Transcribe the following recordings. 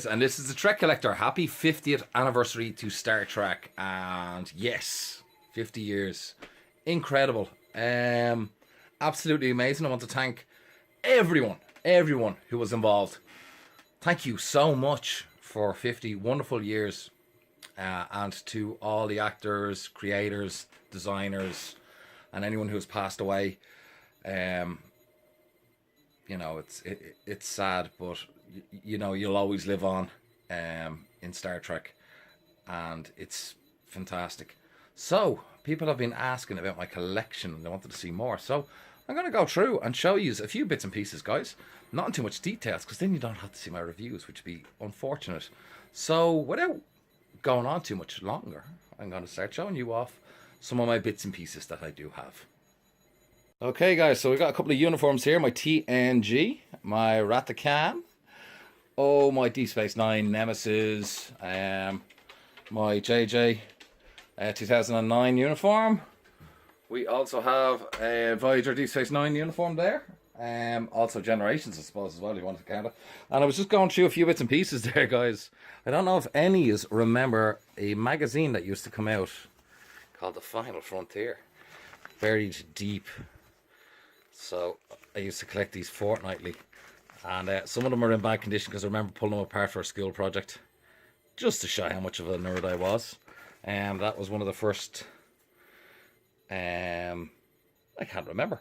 and this is the Trek Collector. Happy 50th anniversary to Star Trek, and yes, 50 years. Incredible. Absolutely amazing. I want to thank everyone who was involved. Thank you so much for 50 wonderful years, and to all the actors, creators, designers, and anyone who has passed away. You know, it's sad, but you know, you'll always live on in Star Trek, and it's fantastic. So people have been asking about my collection and they wanted to see more, so I'm going to go through and show you a few bits and pieces, guys. Not in too much details, because then you don't have to see my reviews, which would be unfortunate. So without going on too much longer, I'm going to start showing you off some of my bits and pieces that I do have. Okay, guys, so we've got a couple of uniforms here. My TNG, my Ratakan, my Deep Space Nine Nemesis, my JJ 2009 uniform. We also have a Voyager Deep Space Nine uniform there. Also Generations, I suppose, as well, if you want to count it. And I was just going through a few bits and pieces there, guys. I don't know if any of you remember a magazine that used to come out called The Final Frontier. Buried deep. So I used to collect these fortnightly. And some of them are in bad condition because I remember pulling them apart for a school project, just to show how much of a nerd I was. That was one of the first... I can't remember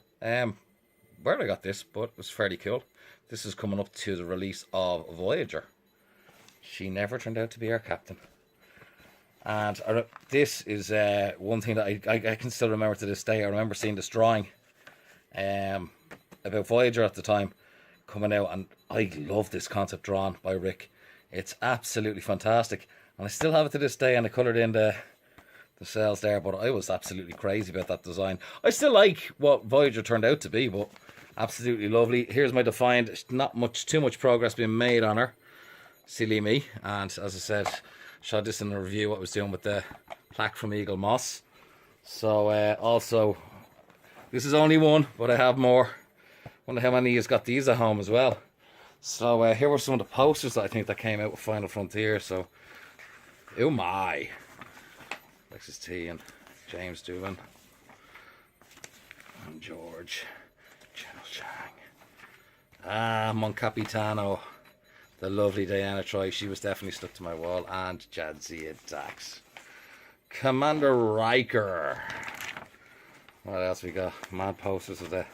where I got this, but it was fairly cool. This is coming up to the release of Voyager. She never turned out to be our captain. And this is one thing that I can still remember to this day. I remember seeing this drawing about Voyager at the time coming out, and I love this concept drawn by Rick. It's absolutely fantastic, and I still have it to this day, and I coloured in the cells there, but I was absolutely crazy about that design. I still like what Voyager turned out to be, but absolutely lovely. Here's my Defiant. Not too much progress being made on her. Silly me. And as I said, showed this in a review what I was doing with the plaque from Eagle Moss. So also, this is only one, but I have more. Wonder how many of you got these at home as well. So here were some of the posters that I think that came out with Final Frontier. So, oh my. Alexis T and James Doovan and George Chang. Mon Capitano, the lovely Diana Troy, she was definitely stuck to my wall, and Jadzia Dax. Commander Riker. What else we got? Mad posters of the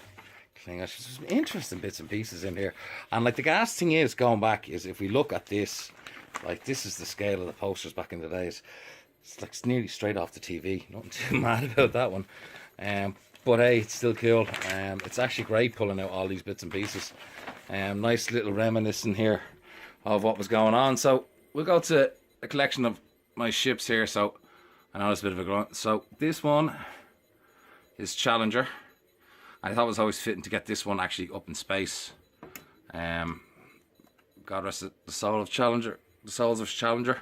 Klingon. There's some interesting bits and pieces in here. And like the gas thing is, going back, is if we look at this, like this is the scale of the posters back in the days. It's like it's nearly straight off the TV. Nothing too mad about that one. But hey, it's still cool. It's actually great pulling out all these bits and pieces. Nice little reminiscent here of what was going on. So we'll go to a collection of my ships here. So I know it's a bit of a grunt. So this one is Challenger. I thought it was always fitting to get this one actually up in space. God rest the soul of Challenger. The souls of Challenger.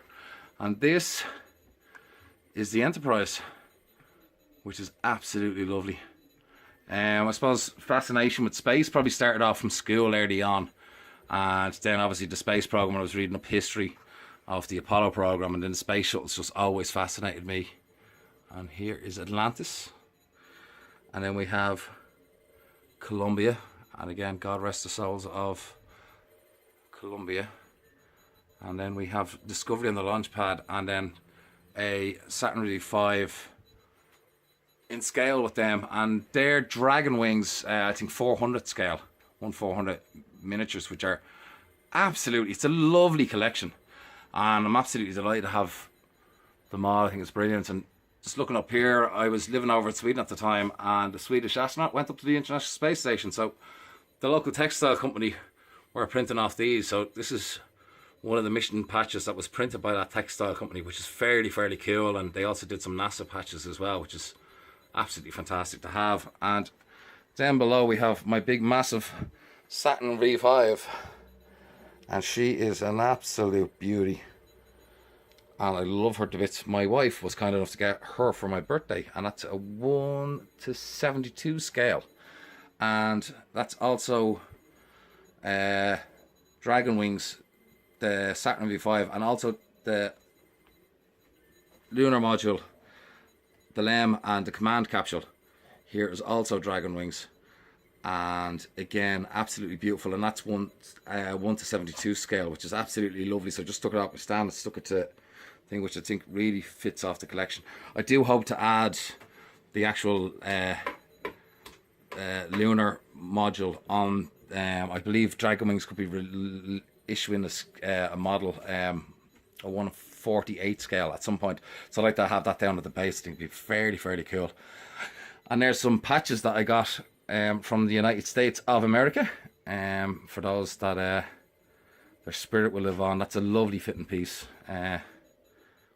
And this is the Enterprise, which is absolutely lovely. I suppose fascination with space probably started off from school early on, and then obviously the space program, I was reading up history of the Apollo program, and then the space shuttles just always fascinated me. And here is Atlantis, and then we have Columbia, and again, God rest the souls of Columbia. And then we have Discovery on the launch pad, and then a Saturn V in scale with them, and they're Dragon Wings, I think 400 scale, 1/400 miniatures, which are absolutely, it's a lovely collection, and I'm absolutely delighted to have them all. I think it's brilliant. And just looking up here, I was living over in Sweden at the time, and the Swedish astronaut went up to the International Space Station, so the local textile company were printing off these. So this is one of the mission patches that was printed by that textile company, which is fairly cool. And they also did some NASA patches as well, which is absolutely fantastic to have. And down below we have my big massive Saturn V5, and she is an absolute beauty, and I love her to bits. My wife was kind enough to get her for my birthday, and that's a 1:72 scale, and that's also Dragon Wings the Saturn V5, and also the lunar module, the LEM, and the command capsule. Here is also dragon wings, and again absolutely beautiful, and that's 1:72 scale, which is absolutely lovely. So I just took it out my stand and stuck it to thing, which I think really fits off the collection. I do hope to add the actual lunar module on. I believe Dragon Wings could be issuing a model, a 1/48 scale at some point. So I'd like to have that down at the base. I think it'd be fairly cool. And there's some patches that I got from the United States of America. For those that their spirit will live on. That's a lovely fitting piece,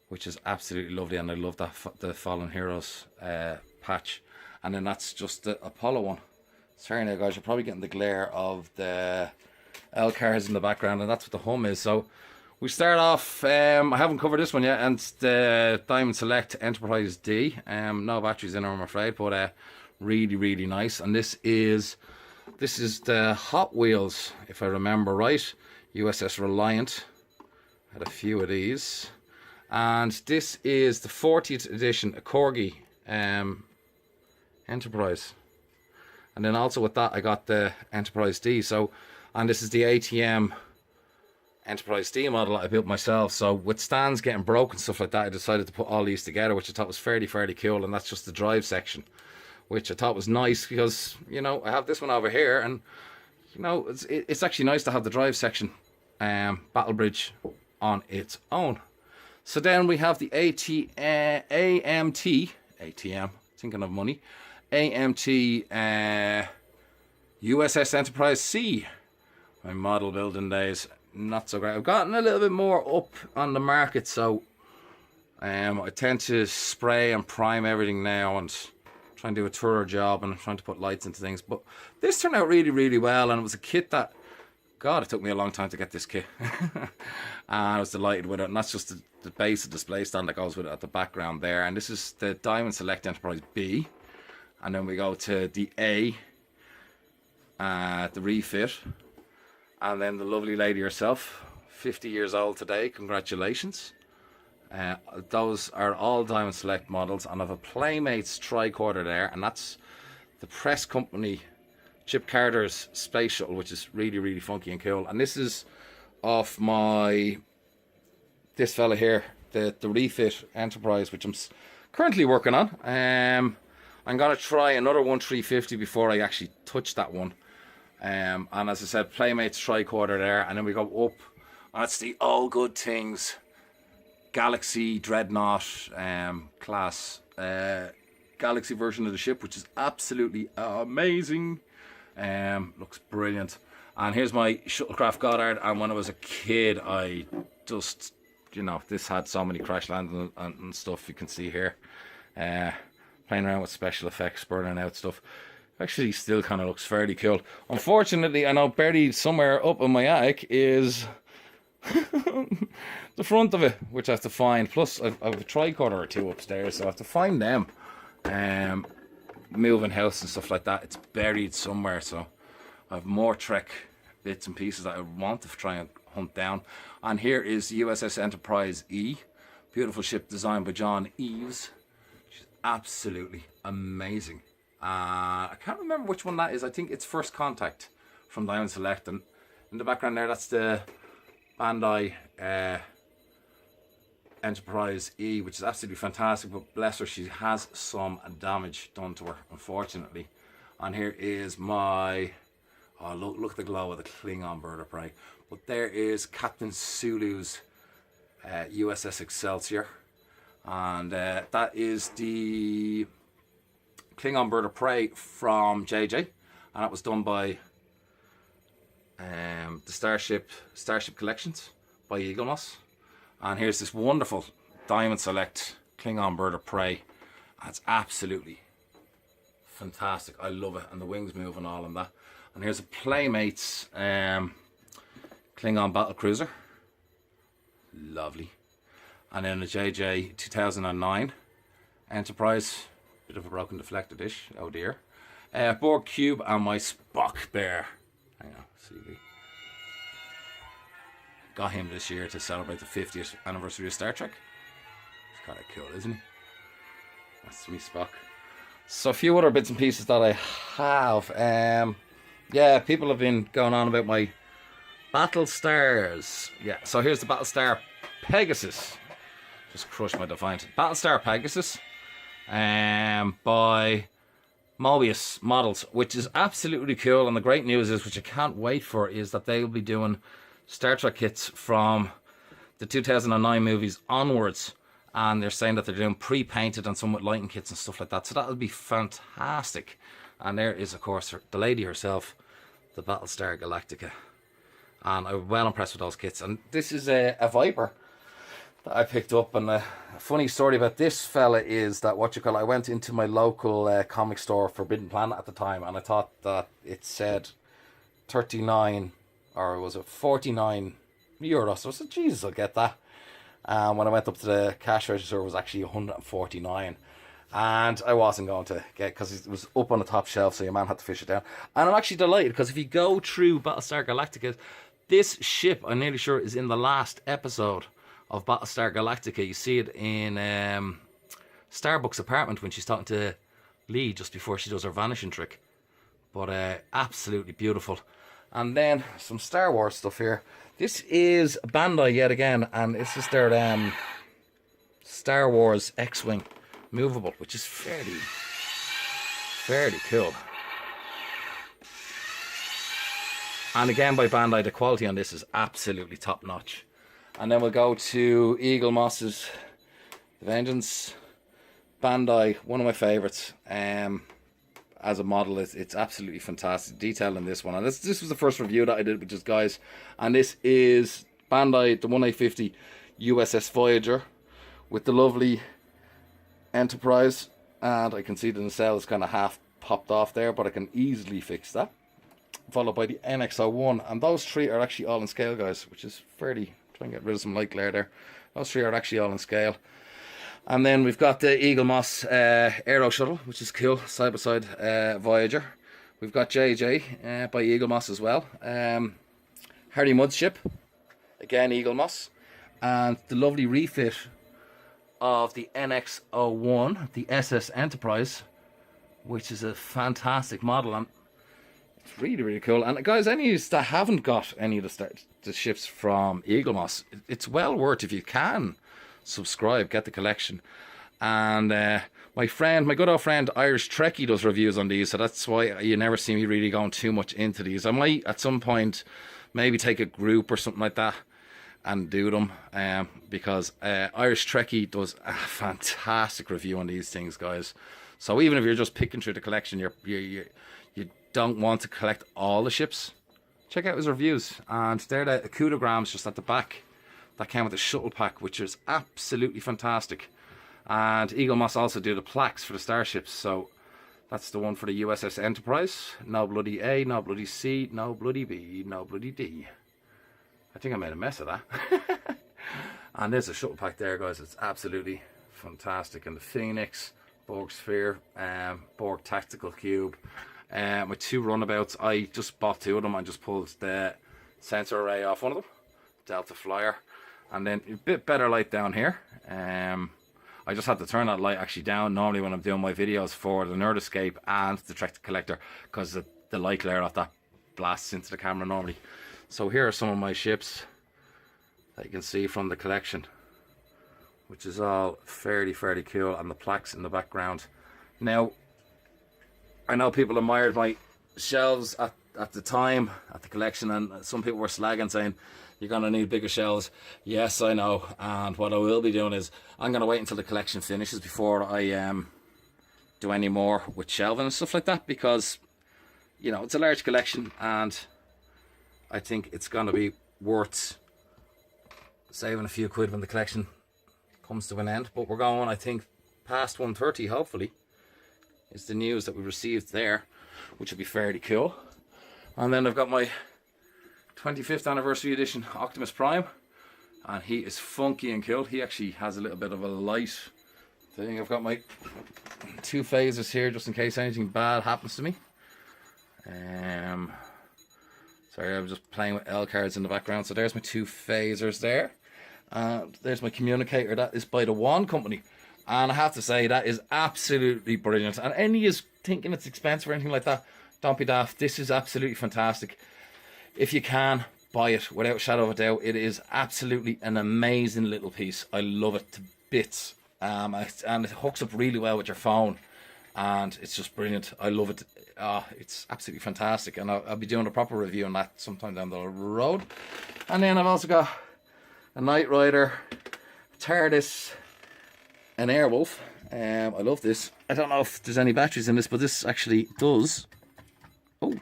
which is absolutely lovely, and I love that the Fallen Heroes patch. And then that's just the Apollo one. Sorry now guys, you're probably getting the glare of the L cars in the background, and that's what the hum is. So we start off, I haven't covered this one yet, and it's the Diamond Select Enterprise D. No batteries in it, I'm afraid, but really nice. And this is the Hot Wheels, if I remember right, USS Reliant. Had a few of these. And this is the 40th edition Corgi Enterprise. And then also with that I got the Enterprise D. So, and this is the ATM Enterprise D model that I built myself. So with stands getting broken, stuff like that, I decided to put all these together, which I thought was fairly cool. And that's just the drive section, which I thought was nice because, you know, I have this one over here, and you know, it's actually nice to have the drive section Battle Bridge on its own. So then we have the ATM, thinking of money, AMT USS Enterprise C. My model building days, not so great. I've gotten a little bit more up on the market, so I tend to spray and prime everything now and try and do a thorough job, and I'm trying to put lights into things. But this turned out really well, and it was a kit that, God, it took me a long time to get this kit. And I was delighted with it, and that's just the base of display stand that goes with it at the background there. And this is the Diamond Select Enterprise B. And then we go to the A, the refit. And then the lovely lady herself, 50 years old today, congratulations. Those are all Diamond Select models, and I have a Playmates tricorder there, and that's the press company Chip Carter's space shuttle, which is really funky and cool. And this is off this fella here, the refit Enterprise, which I'm currently working on. I'm gonna try another 350 before I actually touch that one. And as I said, Playmates tricorder there, and then we go up, and that's the All Good Things Galaxy Dreadnought class Galaxy version of the ship, which is absolutely amazing. Looks brilliant. And here's my Shuttlecraft Goddard, and when I was a kid I just, you know, this had so many crash landing and stuff. You can see here playing around with special effects, burning out stuff. Actually still kind of looks fairly cool. Unfortunately, I know buried somewhere up in my attic is the front of it, which I have to find. Plus I have a tricorder or two upstairs, so I have to find them. Moving house and stuff like that, it's buried somewhere, so I have more Trek bits and pieces that I want to try and hunt down. And here is the USS Enterprise E, beautiful ship designed by John Eves. She's absolutely amazing. I can't remember which one that is. I think it's First Contact from Diamond Select, and in the background there, that's the Bandai Enterprise E, which is absolutely fantastic, but bless her, she has some damage done to her, unfortunately. And here is my, oh look at the glow of the Klingon bird of prey. But there is Captain Sulu's USS Excelsior, and that is the Klingon bird of prey from JJ, and that was done by the Starship Collections by Eagle Moss. And here's this wonderful Diamond Select Klingon bird of prey. It's absolutely fantastic. I love it, and the wings move and all of that. And here's a Playmates Klingon battle cruiser, lovely. And then a JJ 2009 Enterprise, bit of a broken deflector dish, oh dear. Borg cube and my Spock bear. Hang on, see. got him this year to celebrate the 50th anniversary of Star Trek. It's kind of cool, isn't he? That's me Spock. So a few other bits and pieces that I have. Yeah, people have been going on about my Battle Stars. Yeah, so here's the Battlestar Pegasus. Just crushed my Defiant. Battlestar Pegasus by Mobius Models, which is absolutely cool. And the great news is, which I can't wait for, is that they will be doing Star Trek kits from the 2009 movies onwards. And they're saying that they're doing pre-painted and some with lighting kits and stuff like that. So that'll be fantastic. And there is, of course, the lady herself, the Battlestar Galactica. And I'm well impressed with those kits. And this is a Viper that I picked up. And a funny story about this fella is that, I went into my local comic store, Forbidden Planet, at the time. And I thought that it said 39, or was it 49 euros. So I said, Jesus, I'll get that. When I went up to the cash register, it was actually 149, and I wasn't going to get, because it was up on the top shelf, so your man had to fish it down. And I'm actually delighted, because if you go through Battlestar Galactica, this ship, I'm nearly sure, is in the last episode of Battlestar Galactica. You see it in Starbuck's apartment when she's talking to Lee just before she does her vanishing trick. But absolutely beautiful. And then some Star Wars stuff here. This is Bandai yet again, and this is their Star Wars X-Wing movable, which is fairly cool. And again by Bandai, the quality on this is absolutely top notch. And then we'll go to Eagle Moss's Vengeance. Bandai, one of my favourites. As a model, it's absolutely fantastic. Detail in this one. And this was the first review that I did with just guys. And this is Bandai, the 1850 USS Voyager with the lovely Enterprise. And I can see the nacelle is kind of half popped off there, but I can easily fix that. Followed by the NX-01. And those three are actually all in scale, guys, which is fairly... Try and get rid of some light glare there. Those three are actually all in scale. And then we've got the Eagle Moss Aero Shuttle, which is cool, side by side Voyager. We've got JJ by Eagle Moss as well. Harry Mudd's ship, again Eagle Moss. And the lovely refit of the NX-01, the SS Enterprise, which is a fantastic model. And it's really, really cool. And guys, any of you that haven't got any of the ships from Eagle Moss, it's well worth, if you can, subscribe, get the collection. And my good old friend Irish Trekkie does reviews on these, so that's why you never see me really going too much into these. I might at some point maybe take a group or something like that and do them, because Irish Trekkie does a fantastic review on these things, guys. So even if you're just picking through the collection, you don't want to collect all the ships, check out his reviews. And they're the Accudograms just at the back that came with the shuttle pack, which is absolutely fantastic. And Eagle Moss also do the plaques for the starships. So that's the one for the USS Enterprise. No bloody A, no bloody C, no bloody B, no bloody D. I think I made a mess of that. And there's a shuttle pack there, guys. It's absolutely fantastic. And the Phoenix, Borg Sphere, Borg Tactical Cube. With two runabouts. I just bought two of them and just pulled the sensor array off one of them. Delta Flyer. And then a bit better light down here. I just had to turn that light actually down normally when I'm doing my videos for the Nerd Escape and the Trek Collector, because the light glare off that blasts into the camera normally. So here are some of my ships that you can see from the collection, which is all fairly cool, and the plaques in the background. Now, I know people admired my shelves at the time, at the collection, and some people were slagging, saying, you're going to need bigger shelves. Yes, I know. And what I will be doing is I'm going to wait until the collection finishes before I do any more with shelving and stuff like that, because, you know, it's a large collection and I think it's going to be worth saving a few quid when the collection comes to an end. But we're going, I think, past 1:30, hopefully, is the news that we received there, which will be fairly cool. And then I've got my 25th anniversary edition Optimus Prime, and he is funky and cool. He actually has a little bit of a light thing. I've got my two phasers here just in case anything bad happens to me. Sorry, I'm just playing with L cards in the background. So there's my 2 phasers there. There's my communicator. That is by the Wand Company. And I have to say, that is absolutely brilliant. And any is thinking it's expensive or anything like that, don't be daft. This is absolutely fantastic. If you can, buy it without a shadow of a doubt. It is absolutely an amazing little piece. I love it to bits. And it hooks up really well with your phone. And it's just brilliant. I love it. It's absolutely fantastic. And I'll be doing a proper review on that sometime down the road. And then I've also got a Knight Rider, a TARDIS, an Airwolf. I love this. I don't know if there's any batteries in this, but this actually does. Oh,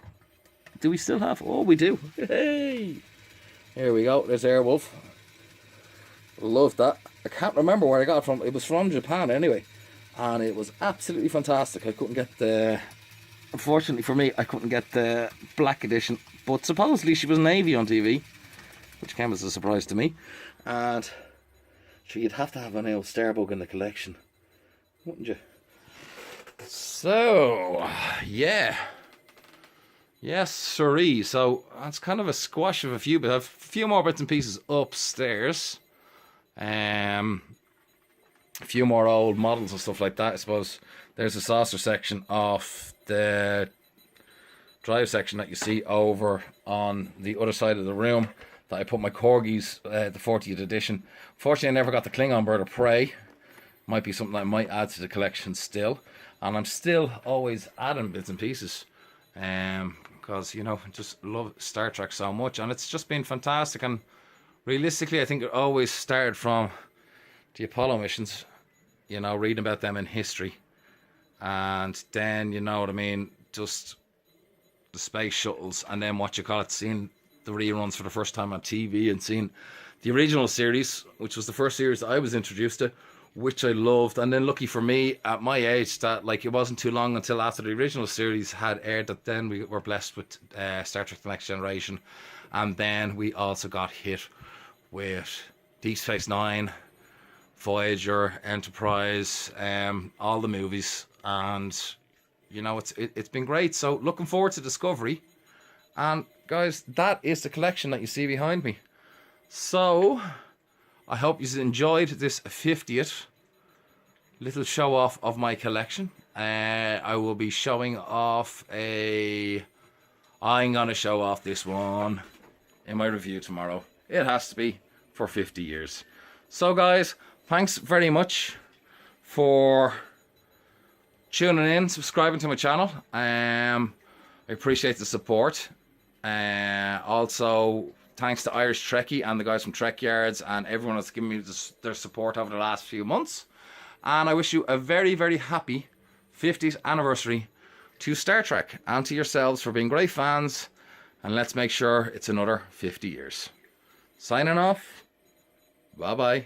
do we still have? Oh, we do. Hey, here we go. There's Airwolf. Love that. I can't remember where I got it from. It was from Japan anyway, and it was absolutely fantastic. I couldn't get the, unfortunately for me, I couldn't get the black edition, but supposedly she was navy on TV, which came as a surprise to me. And sure, you'd have to have an old Starbug in the collection, wouldn't you? So yeah, yes siree. So that's kind of a squash of a few, but I have a few more bits and pieces upstairs. A few more old models and stuff like that. I suppose there's a saucer section of the drive section that you see over on the other side of the room that I put my Corgis, the 40th edition. Fortunately, I never got the Klingon Bird of Prey. Might be something that I might add to the collection still. And I'm still always adding bits and pieces. Because, you know, I just love Star Trek so much. And it's just been fantastic. And realistically, I think it always started from the Apollo missions, you know, reading about them in history. And then, you know what I mean, just the space shuttles, and then seeing the reruns for the first time on TV, and seeing the original series, which was the first series that I was introduced to, which I loved. And then lucky for me, at my age, that like it wasn't too long until after the original series had aired that then we were blessed with Star Trek The Next Generation. And then we also got hit with Deep Space Nine, Voyager, Enterprise, all the movies, and you know it's been great. So looking forward to Discovery. And guys, that is the collection that you see behind me. So I hope you enjoyed this 50th little show off of my collection. I will be showing off I'm gonna show off this one in my review tomorrow. It has to be for 50 years. So guys, thanks very much for tuning in, subscribing to my channel. I appreciate the support. Also, thanks to Irish Trekkie and the guys from Trek Yards and everyone that's given me their support over the last few months. And I wish you a very, very happy 50th anniversary to Star Trek, and to yourselves for being great fans. And let's make sure it's another 50 years. Signing off. Bye-bye.